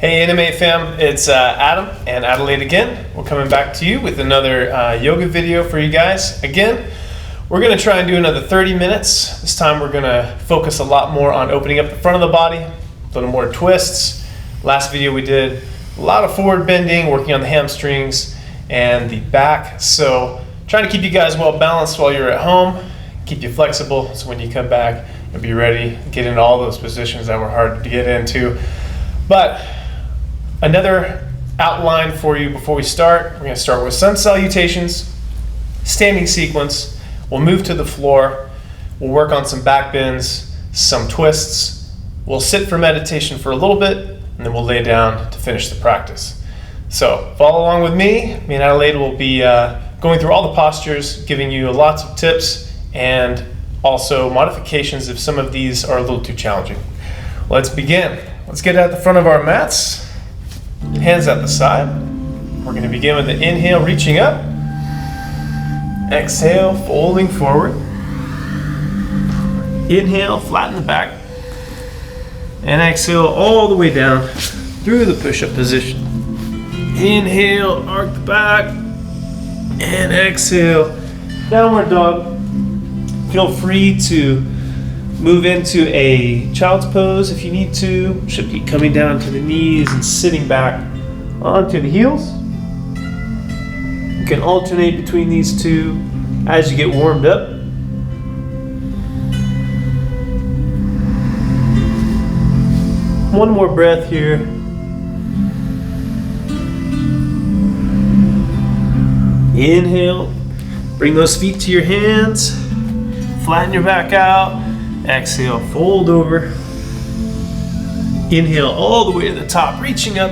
Hey NMA fam, it's Adam and Adelaide again. We're coming back to you with another yoga video for you guys. Again, we're going to try and do another 30 minutes. This time we're going to focus a lot more on opening up the front of the body, a little more twists. Last video we did a lot of forward bending, working on the hamstrings and the back. So trying to keep you guys well balanced while you're at home, keep you flexible so when you come back you'll be ready to get into all those positions that were hard to get into. But another outline for you before we start. We're going to start with sun salutations, standing sequence. We'll move to the floor. We'll work on some back bends, some twists. We'll sit for meditation for a little bit, and then we'll lay down to finish the practice. So follow along with me. Me and Adelaide will be going through all the postures, giving you lots of tips and also modifications if some of these are a little too challenging. Let's begin. Let's get at the front of our mats. Hands at the side. We're going to begin with the inhale, reaching up. Exhale, folding forward. Inhale, flatten the back. And exhale all the way down through the push-up position. Inhale, arc the back. And exhale, downward dog. Feel free to move into a child's pose if you need to. Should be coming down to the knees and sitting back onto the heels. You can alternate between these two as you get warmed up. One more breath here. Inhale, bring those feet to your hands, flatten your back out. Exhale, fold over. Inhale all the way to the top, reaching up.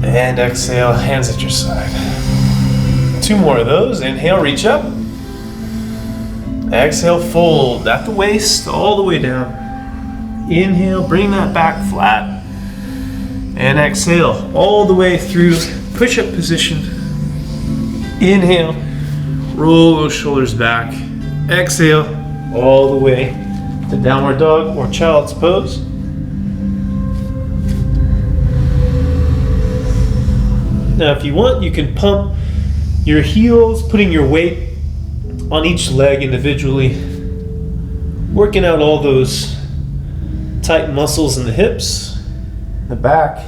And exhale, hands at your side. Two more of those. Inhale, reach up. Exhale, fold at the waist, all the way down. Inhale, bring that back flat. And exhale, all the way through push-up position. Inhale, roll those shoulders back. Exhale, all the way to downward dog or child's pose. Now if you want, you can pump your heels, putting your weight on each leg individually, working out all those tight muscles in the hips, the back.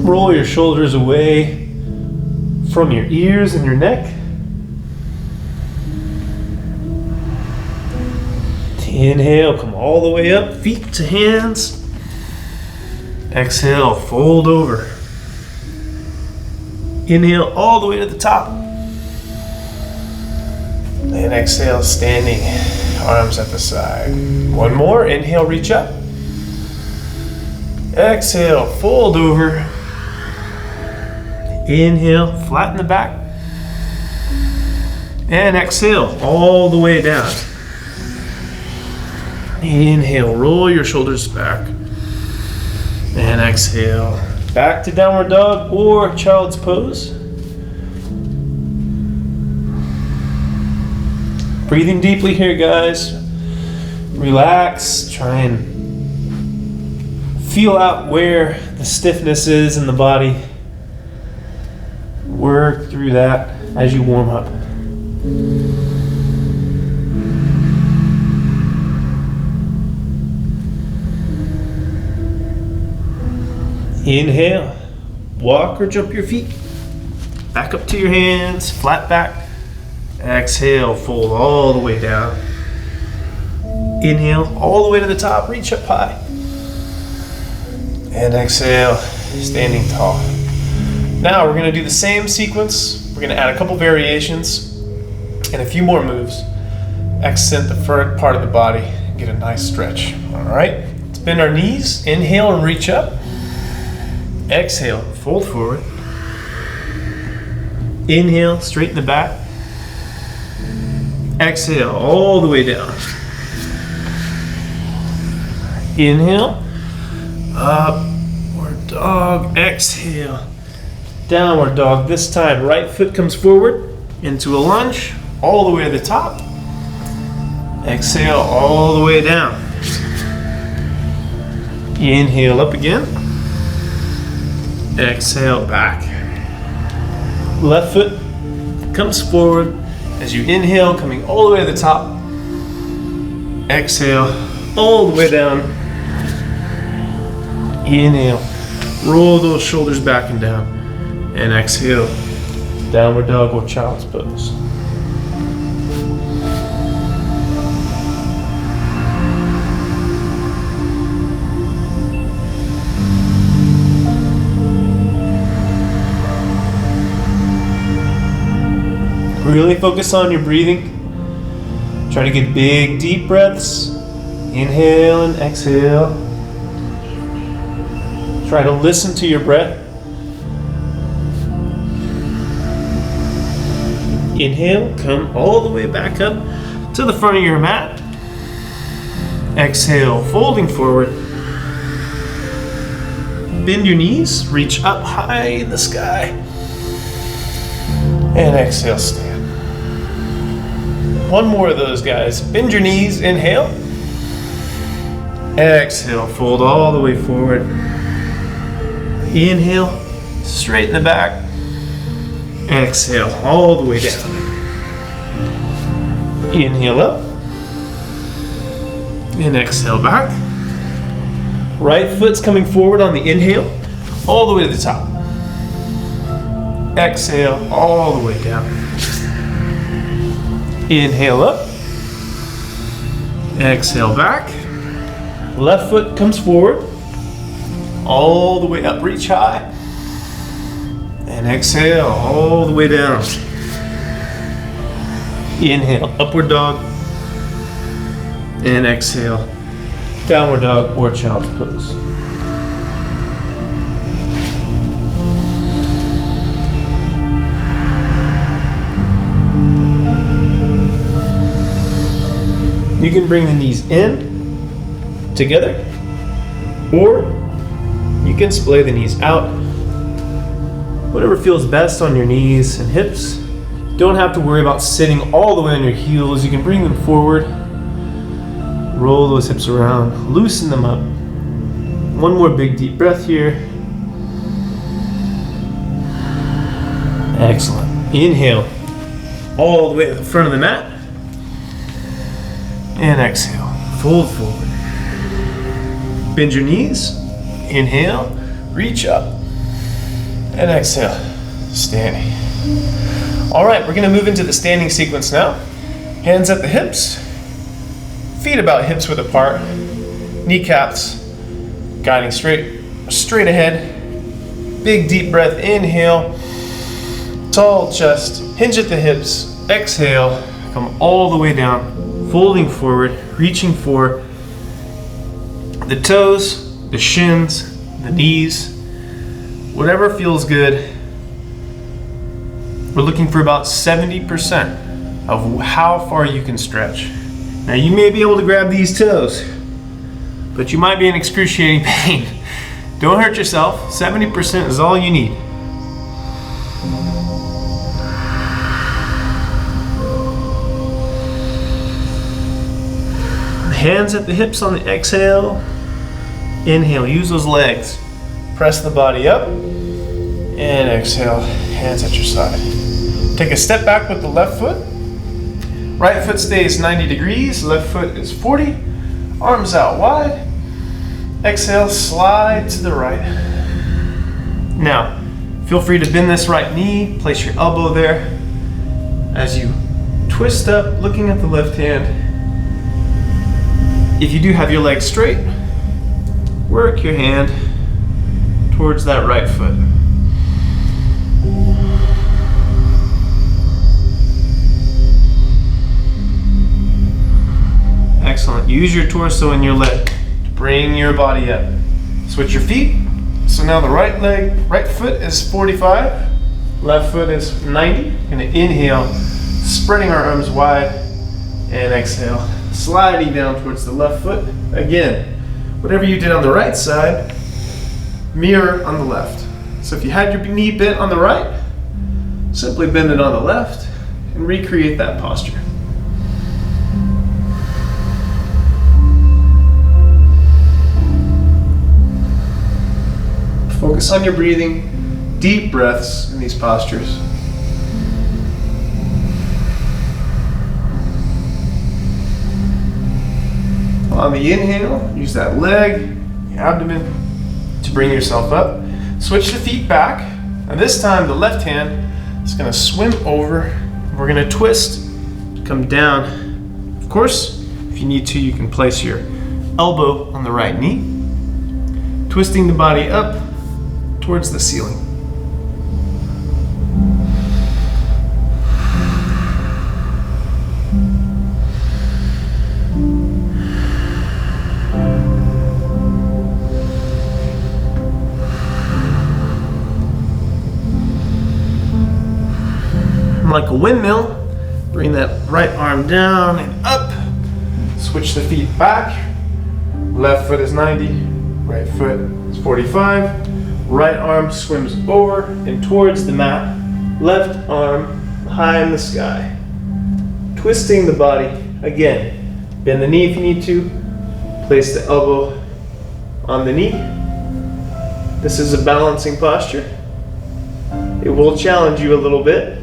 Roll your shoulders away from your ears and your neck. Inhale, come all the way up, feet to hands. Exhale, fold over. Inhale all the way to the top. And exhale, standing, arms at the side. One more, inhale, reach up. Exhale, fold over. Inhale, flatten the back. And exhale, all the way down. Inhale, roll your shoulders back. And exhale, back to downward dog or child's pose. Breathing deeply here, guys. Relax, try and feel out where the stiffness is in the body. Work through that as you warm up. Inhale, walk or jump your feet. Back up to your hands, flat back. Exhale, fold all the way down. Inhale, all the way to the top, reach up high. And exhale, standing tall. Now we're going to do the same sequence. We're going to add a couple variations and a few more moves. Accent the front part of the body and get a nice stretch. All right, let's bend our knees. Inhale and reach up. Exhale, fold forward. Inhale, straighten the back. Exhale, all the way down. Inhale, upward dog. Exhale, downward dog. This time, right foot comes forward into a lunge, all the way to the top. Exhale all the way down. Inhale up again. Exhale back. Left foot comes forward as you inhale, coming all the way to the top. Exhale all the way down. Inhale, roll those shoulders back and down. And exhale, downward dog or child's pose. Really focus on your breathing. Try to get big, deep breaths. Inhale and exhale. Try to listen to your breath. Inhale, come all the way back up to the front of your mat. Exhale, folding forward. Bend your knees, reach up high in the sky. And exhale, stand. One more of those, guys. Bend your knees, inhale. Exhale, fold all the way forward. Inhale, straighten the back. Exhale, all the way down. Inhale up. And exhale back. Right foot's coming forward on the inhale, all the way to the top. Exhale, all the way down. Inhale up. Exhale back. Left foot comes forward, all the way up, reach high. And exhale, all the way down. Inhale, upward dog. And exhale, downward dog or child's pose. You can bring the knees in together, or you can splay the knees out. Whatever feels best on your knees and hips. Don't have to worry about sitting all the way on your heels. You can bring them forward. Roll those hips around, loosen them up. One more big deep breath here. Excellent. Inhale, all the way to the front of the mat. And exhale, fold forward. Bend your knees, inhale, reach up. And exhale, standing. All right, we're gonna move into the standing sequence now. Hands at the hips, feet about hips width apart, kneecaps guiding straight ahead. Big deep breath, inhale, tall chest, hinge at the hips, exhale, come all the way down, folding forward, reaching for the toes, the shins, the knees, whatever feels good. We're looking for about 70% of how far you can stretch. Now you may be able to grab these toes, but you might be in excruciating pain. Don't hurt yourself. 70% is all you need. Hands at the hips on the exhale. Inhale, use those legs. Press the body up. And exhale, hands at your side. Take a step back with the left foot. Right foot stays 90 degrees, left foot is 40. Arms out wide. Exhale, slide to the right. Now, feel free to bend this right knee, place your elbow there. As you twist up, looking at the left hand. If you do have your legs straight, work your hand towards that right foot. Excellent. Use your torso and your leg to bring your body up. Switch your feet. So now the right foot is 45, left foot is 90. Gonna inhale, spreading our arms wide, and exhale, sliding down towards the left foot. Again, whatever you did on the right side, mirror on the left. So if you had your knee bent on the right, simply bend it on the left and recreate that posture. Focus on your breathing, deep breaths in these postures. On the inhale, use that leg, the abdomen to bring yourself up. Switch the feet back. And this time the left hand is going to swim over. We're going to twist, come down. Of course, if you need to, you can place your elbow on the right knee, twisting the body up towards the ceiling. Like a windmill, bring that right arm down and up. Switch the feet back. Left foot is 90, right foot is 45. Right arm swims over and towards the mat. Left arm high in the sky. Twisting the body. Again, bend the knee if you need to. Place the elbow on the knee. This is a balancing posture. It will challenge you a little bit.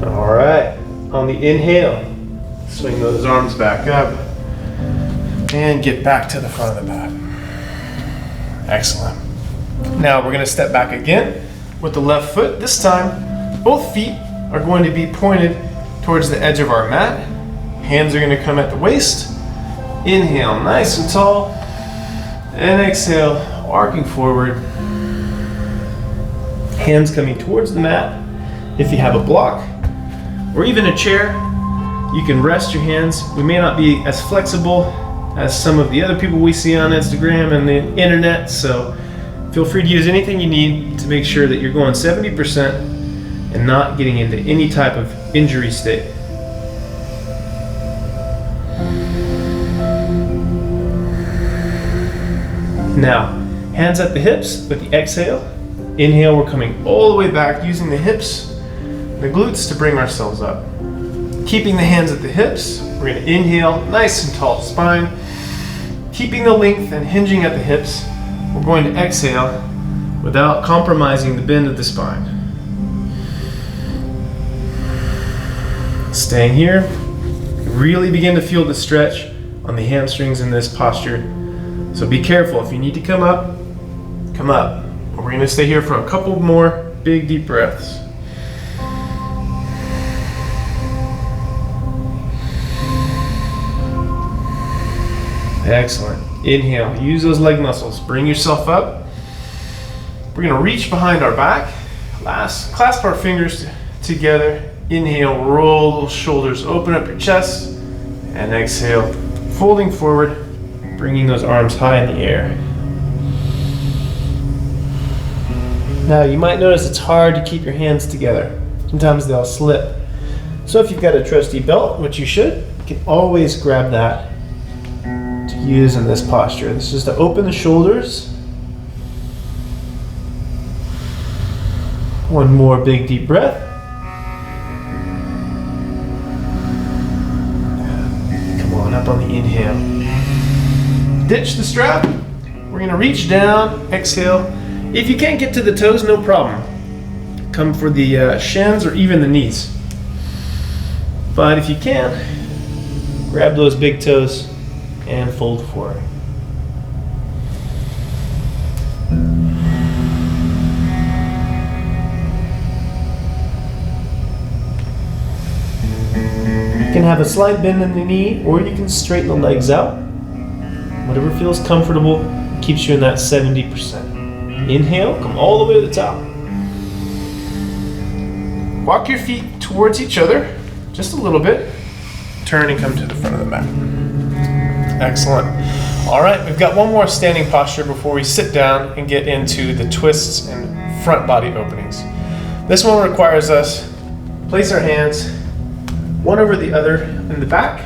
All right, on the inhale, swing those arms back up and get back to the front of the mat. Excellent. Now we're gonna step back again with the left foot. This time, both feet are going to be pointed towards the edge of our mat. Hands are gonna come at the waist. Inhale, nice and tall. And exhale, arcing forward. Hands coming towards the mat. If you have a block, or even a chair, you can rest your hands. We may not be as flexible as some of the other people we see on Instagram and the internet, so feel free to use anything you need to make sure that you're going 70% and not getting into any type of injury state. Now, hands at the hips with the exhale. Inhale, we're coming all the way back using the hips, the glutes to bring ourselves up. Keeping the hands at the hips, we're going to inhale, nice and tall spine. Keeping the length and hinging at the hips, we're going to exhale without compromising the bend of the spine. Staying here, really begin to feel the stretch on the hamstrings in this posture. So be careful, if you need to come up, come up. We're going to stay here for a couple more big deep breaths. Excellent. Inhale, use those leg muscles. Bring yourself up. We're going to reach behind our back. Clasp our fingers together. Inhale, roll those shoulders, open up your chest. And exhale, folding forward, bringing those arms high in the air. Now you might notice it's hard to keep your hands together. Sometimes they'll slip. So if you've got a trusty belt, which you should, you can always grab that to use in this posture. This is to open the shoulders. One more big deep breath. Come on up on the inhale. Ditch the strap. We're going to reach down, exhale. If you can't get to the toes, no problem. Come for the shins or even the knees. But if you can, grab those big toes and fold forward. You can have a slight bend in the knee, or you can straighten the legs out. Whatever feels comfortable keeps you in that 70%. Inhale, come all the way to the top. Walk your feet towards each other, just a little bit. Turn and come to the front of the mat. Excellent. All right, we've got one more standing posture before we sit down and get into the twists and front body openings. This one requires us to place our hands one over the other in the back,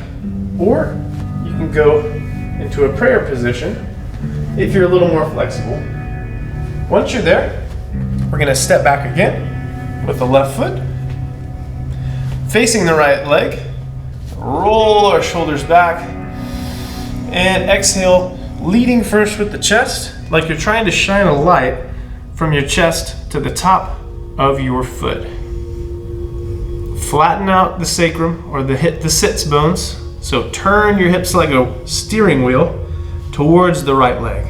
or you can go into a prayer position if you're a little more flexible. Once you're there, we're going to step back again with the left foot, facing the right leg, roll our shoulders back, And exhale, leading first with the chest, like you're trying to shine a light from your chest to the top of your foot. Flatten out the sacrum or the sits bones. So turn your hips like a steering wheel towards the right leg.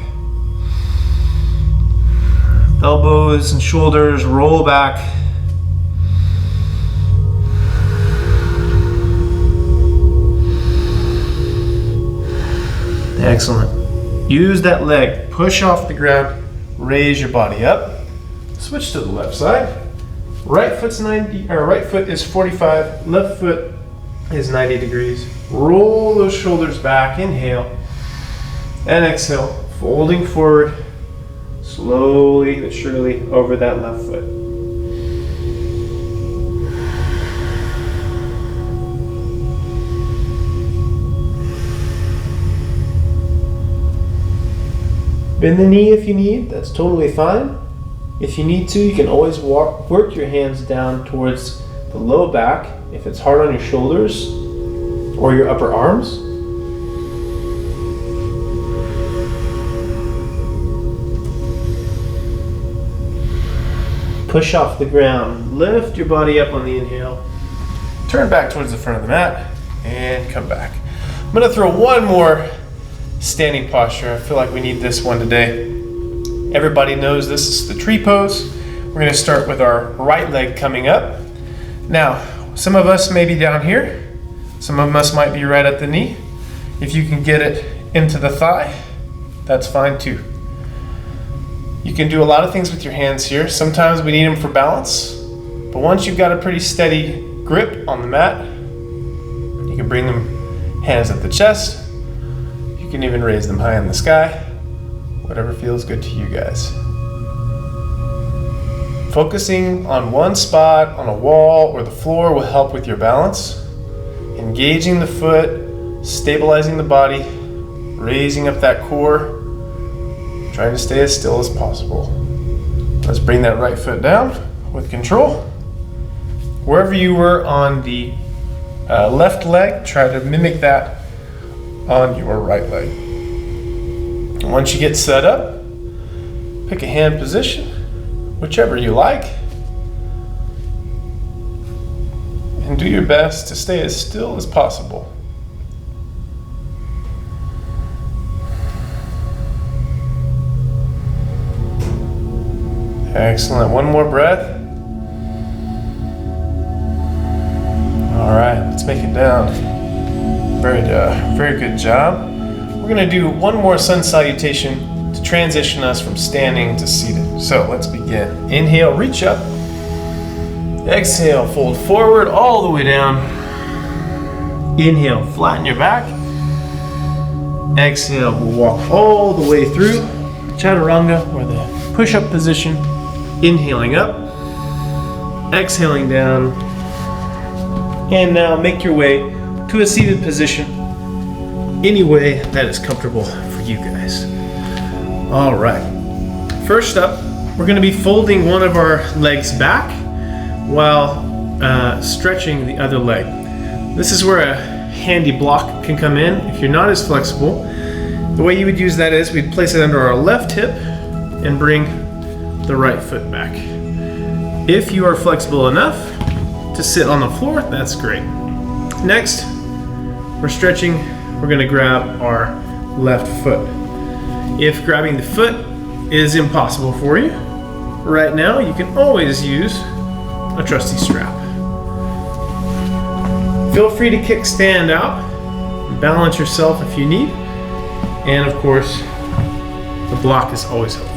Elbows and shoulders roll back. Excellent. Use that leg, push off the ground, raise your body up. Switch to the left side. Right foot is 45, left foot is 90 degrees. Roll those shoulders back, inhale, and exhale, folding forward, slowly but surely over that left foot. Bend the knee if you need, that's totally fine. If you need to, you can always work your hands down towards the low back if it's hard on your shoulders or your upper arms. Push off the ground, lift your body up on the inhale, turn back towards the front of the mat, and come back. I'm gonna throw one more standing posture. I feel like we need this one today. Everybody knows this is the tree pose. We're gonna start with our right leg coming up. Now, some of us may be down here. Some of us might be right at the knee. If you can get it into the thigh, that's fine too. You can do a lot of things with your hands here. Sometimes we need them for balance, but once you've got a pretty steady grip on the mat, you can bring them hands at the chest. You can even raise them high in the sky. Whatever feels good to you guys. Focusing on one spot on a wall or the floor will help with your balance. Engaging the foot, stabilizing the body, raising up that core, trying to stay as still as possible. Let's bring that right foot down with control. Wherever you were on the left leg, try to mimic that on your right leg. Once you get set up, pick a hand position, whichever you like, and do your best to stay as still as possible. Excellent. One more breath. All right, let's make it down. Very good job. We're going to do one more sun salutation to transition us from standing to seated. So let's begin. Inhale, reach up. Exhale, fold forward all the way down. Inhale, flatten your back. Exhale, we'll walk all the way through chaturanga or the push-up position. Inhaling up, exhaling down, and now make your way to a seated position any way that is comfortable for you guys. All right, first up, we're going to be folding one of our legs back while stretching the other leg. This is where a handy block can come in. If you're not as flexible, the way you would use that is we'd place it under our left hip and bring the right foot back. If you are flexible enough to sit on the floor, that's great. Next, we're stretching. We're going to grab our left foot. If grabbing the foot is impossible for you right now, you can always use a trusty strap. Feel free to kickstand out, balance yourself if you need, and of course, the block is always helpful.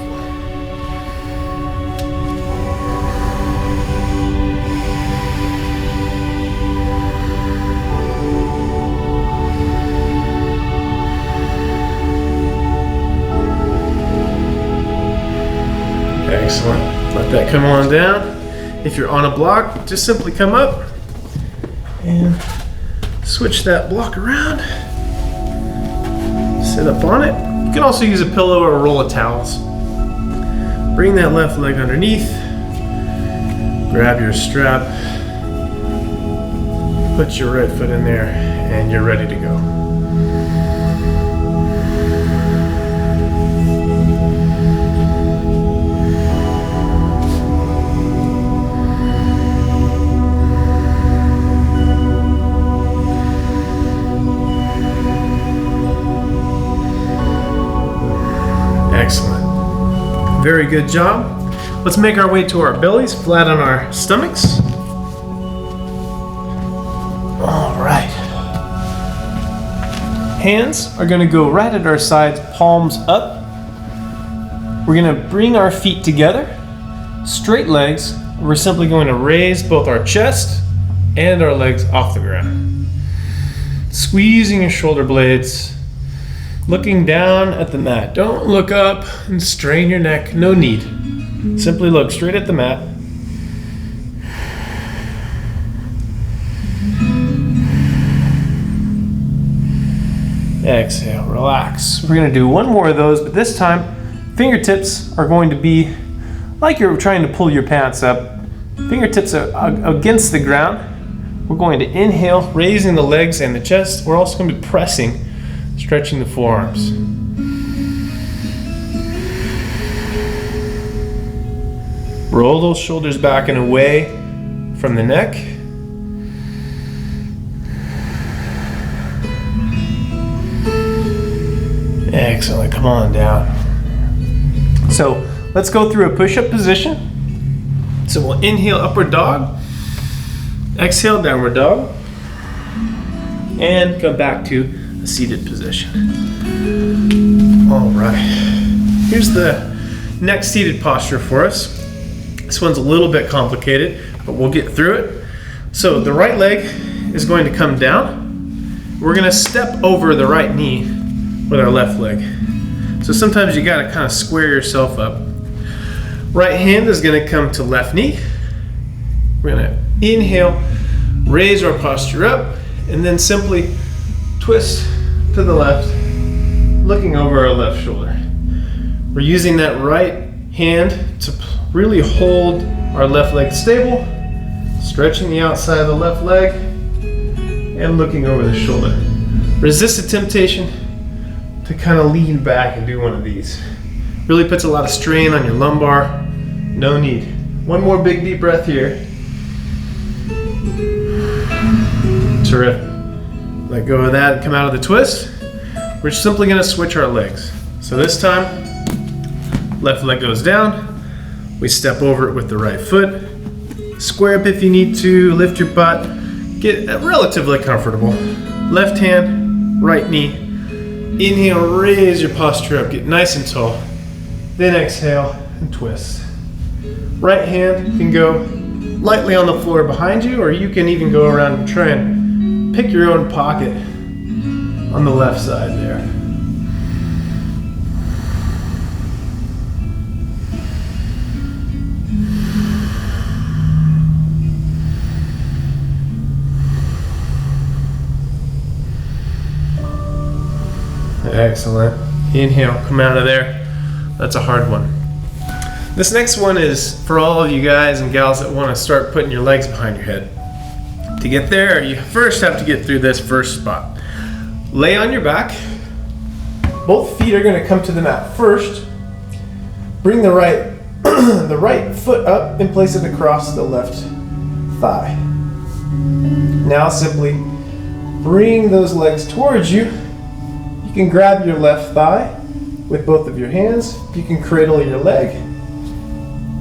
Excellent. Let that come on down. If you're on a block, just simply come up and switch that block around. Sit up on it. You can also use a pillow or a roll of towels. Bring that left leg underneath. Grab your strap. Put your right foot in there and you're ready to go. very good job. Let's make our way to our bellies, flat on our stomachs. All right. Hands are going to go right at our sides, palms up. We're going to bring our feet together, straight legs. We're simply going to raise both our chest and our legs off the ground. Squeezing your shoulder blades, looking down at the mat. Don't look up and strain your neck, no need. Simply look straight at the mat. Exhale, relax. We're gonna do one more of those, but this time, fingertips are going to be like you're trying to pull your pants up. Fingertips are against the ground. We're going to inhale, raising the legs and the chest. We're also going to be pressing, stretching the forearms. Roll those shoulders back and away from the neck. Excellent, come on down. So let's go through a push-up position. So we'll inhale, upward dog. Exhale, downward dog. And come back to a seated position. All right. Here's the next seated posture for us. This one's a little bit complicated, but we'll get through it. So the right leg is going to come down. We're going to step over the right knee with our left leg. So sometimes you got to kind of square yourself up. Right hand is going to come to left knee. We're going to inhale, raise our posture up, and then simply twist to the left, looking over our left shoulder. We're using that right hand to really hold our left leg stable, stretching the outside of the left leg, and looking over the shoulder. Resist the temptation to kind of lean back and do one of these. Really puts a lot of strain on your lumbar. No need. One more big deep breath here. Terrific. Let go of that and come out of the twist. We're simply going to switch our legs. So this time, left leg goes down. We step over it with the right foot. Square up if you need to. Lift your butt. Get relatively comfortable. Left hand, right knee. Inhale, raise your posture up. Get nice and tall. Then exhale and twist. Right hand can go lightly on the floor behind you, or you can even go around and try and pick your own pocket on the left side there. Excellent. Inhale, come out of there. That's a hard one. This next one is for all of you guys and gals that want to start putting your legs behind your head. To get there, you first have to get through this first spot. Lay on your back. Both feet are going to come to the mat first. Bring the right the right foot up and place it across the left thigh. Now simply bring those legs towards you. You can grab your left thigh with both of your hands. You can cradle your leg.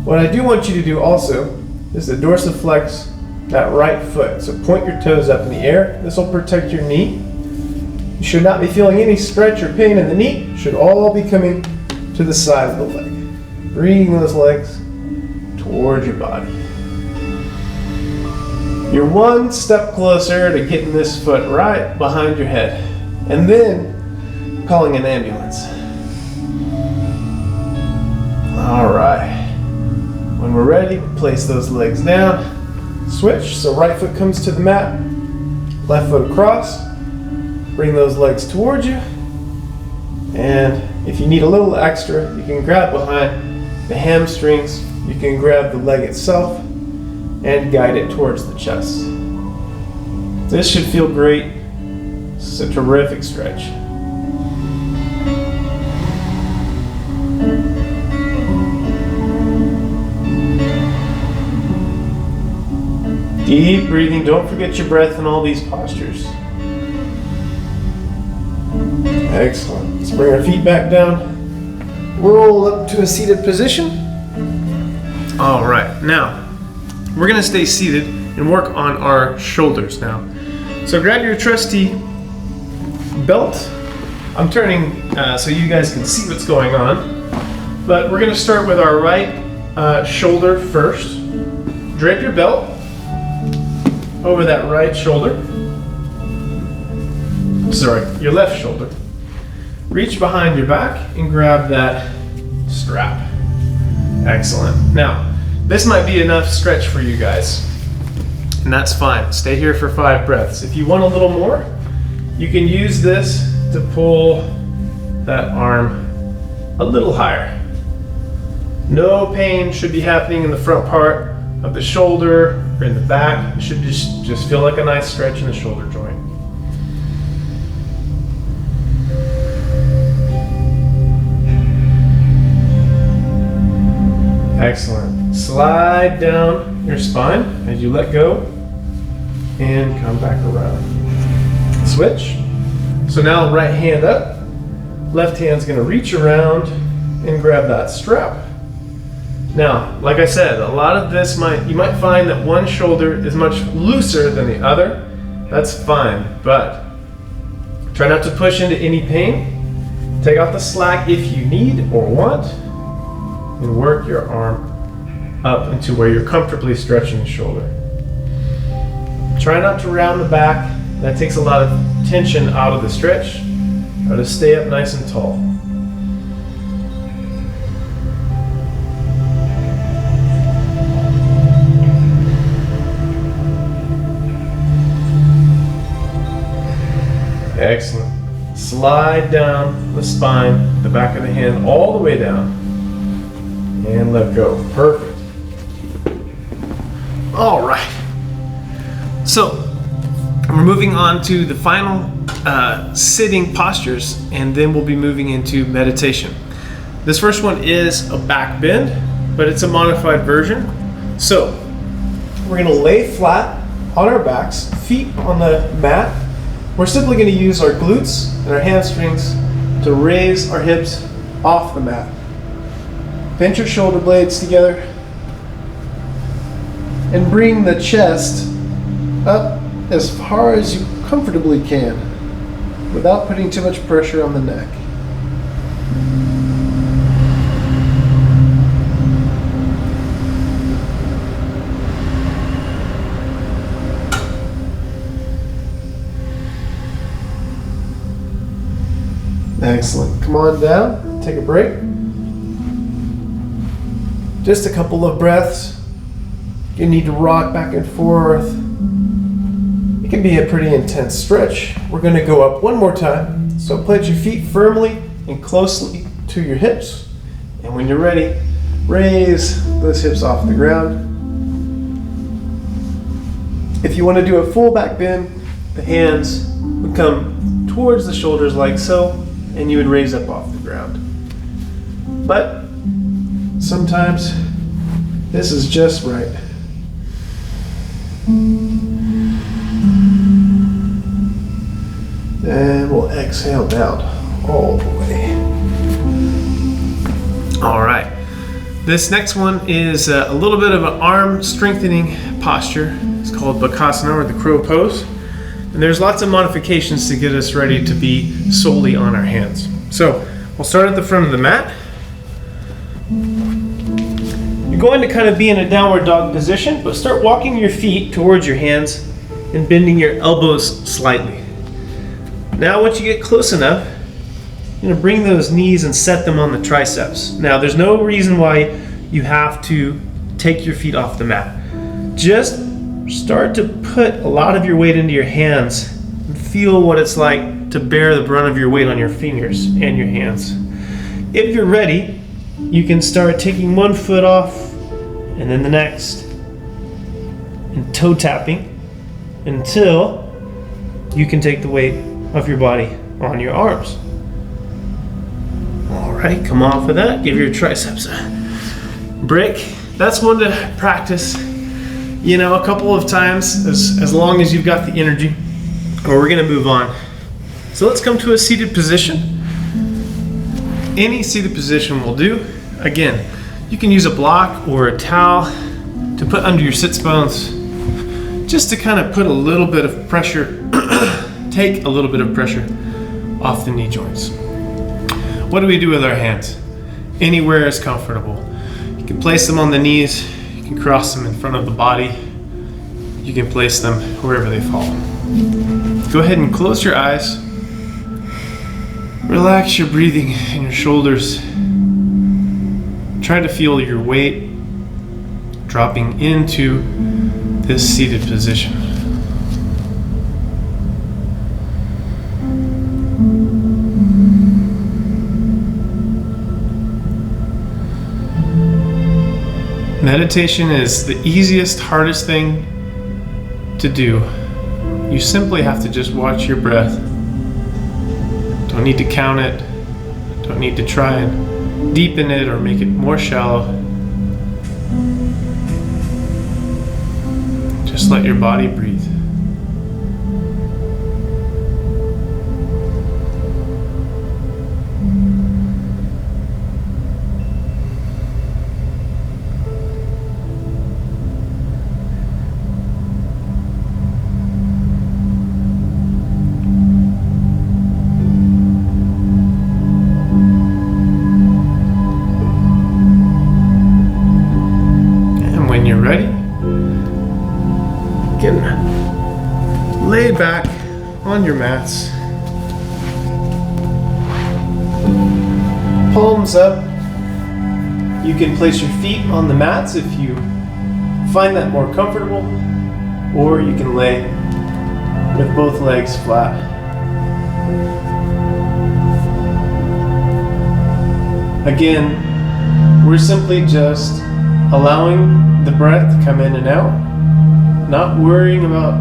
What I do want you to do also is to dorsiflex that right foot. So point your toes up in the air. This will protect your knee. You should not be feeling any stretch or pain in the knee. It should all be coming to the side of the leg. Bringing those legs towards your body. You're one step closer to getting this foot right behind your head. And then calling an ambulance. All right. When we're ready, place those legs down. Switch, so right foot comes to the mat, left foot across. Bring those legs towards you. And if you need a little extra, you can grab behind the hamstrings. You can grab the leg itself and guide it towards the chest. This should feel great. This is a terrific stretch. Deep breathing. Don't forget your breath in all these postures. Excellent. Let's bring our feet back down. roll up to a seated position. All right, now we're gonna stay seated and work on our shoulders now. So grab your trusty belt. I'm turning so you guys can see what's going on. But we're gonna start with our right shoulder first. Drape your belt over that right shoulder. Sorry, your left shoulder. Reach behind your back and grab that strap. Excellent. Now, this might be enough stretch for you guys, and that's fine. Stay here for 5 breaths. If you want a little more, you can use this to pull that arm a little higher. No pain should be happening in the front part of the shoulder or in the back. It should just feel like a nice stretch in the shoulder joint. Excellent. Slide down your spine as you let go and come back around. Switch. So now right hand up, left hand's gonna reach around and grab that strap. Now, like I said, a lot of this you might find that one shoulder is much looser than the other. That's fine, but try not to push into any pain. Take out the slack if you need or want, and work your arm up into where you're comfortably stretching the shoulder. Try not to round the back. That takes a lot of tension out of the stretch. Try to stay up nice and tall. Excellent. Slide down the spine, the back of the hand, all the way down. And let go. Perfect. All right. So we're moving on to the final sitting postures, and then we'll be moving into meditation. This first one is a back bend, but it's a modified version. So we're going to lay flat on our backs, feet on the mat. We're simply going to use our glutes and our hamstrings to raise our hips off the mat. Bend your shoulder blades together and bring the chest up as far as you comfortably can without putting too much pressure on the neck. Excellent. Come on down, take a break. Just a couple of breaths. You need to rock back and forth. It can be a pretty intense stretch. We're going to go up one more time. So plant your feet firmly and closely to your hips. And when you're ready, raise those hips off the ground. If you want to do a full back bend, the hands would come towards the shoulders like so, and you would raise up off the ground. But sometimes this is just right. And we'll exhale down all the way. All right. This next one is a little bit of an arm strengthening posture. It's called Bakasana, or the crow pose. And there's lots of modifications to get us ready to be solely on our hands. So we'll start at the front of the mat. You're going to kind of be in a downward dog position, but start walking your feet towards your hands and bending your elbows slightly. Now once you get close enough, you're going to bring those knees and set them on the triceps. Now there's no reason why you have to take your feet off the mat. Just start to put a lot of your weight into your hands and feel what it's like to bear the brunt of your weight on your fingers and your hands. If you're ready, you can start taking one foot off and then the next, and toe tapping until you can take the weight of your body on your arms. All right, come off of that. Give your triceps a break. That's one to practice, a couple of times, as long as you've got the energy, or we're gonna move on. So let's come to a seated position. any seated position will do. Again, you can use a block or a towel to put under your sits bones, just to kind of put a little bit of pressure, take a little bit of pressure off the knee joints. What do we do with our hands? Anywhere is comfortable. You can place them on the knees, you can cross them in front of the body, you can place them wherever they fall. Go ahead and close your eyes. Relax your breathing in your shoulders. Try to feel your weight dropping into this seated position. Meditation is the easiest, hardest thing to do. You simply have to just watch your breath. Don't need to count it. Don't need to try and deepen it or make it more shallow. Just let your body breathe. When you're ready, you can lay back on your mats, palms up. You can place your feet on the mats if you find that more comfortable, or you can lay with both legs flat. Again, we're simply just allowing the breath to come in and out, not worrying about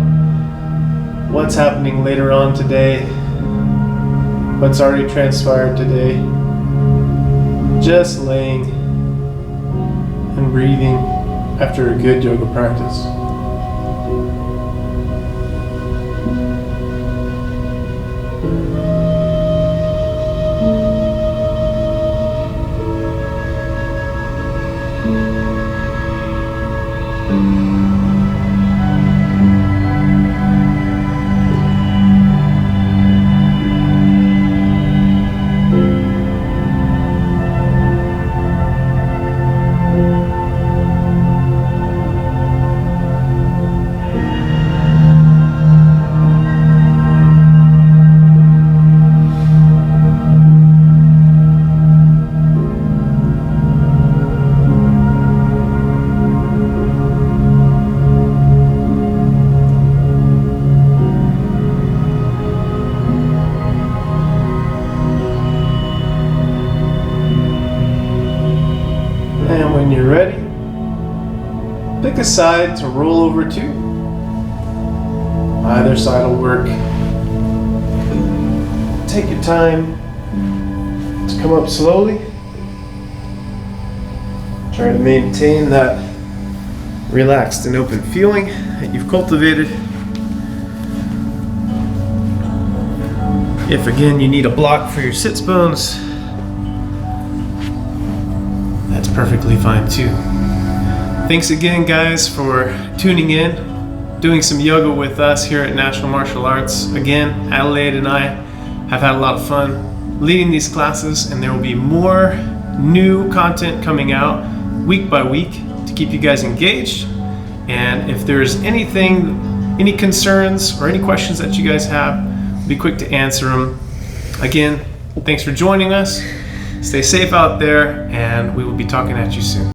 what's happening later on today, what's already transpired today. Just laying and breathing after a good yoga practice. And when you're ready, pick a side to roll over to. Either side will work. Take your time to come up slowly. Try to maintain that relaxed and open feeling that you've cultivated. If again you need a block for your sits bones, that's perfectly fine too. Thanks again, guys, for tuning in, doing some yoga with us here at National Martial Arts. Again, Adelaide and I have had a lot of fun leading these classes, and there will be more new content coming out week by week to keep you guys engaged. And if there's anything, any concerns or any questions that you guys have, be quick to answer them. Again, thanks for joining us. Stay safe out there, and we will be talking at you soon.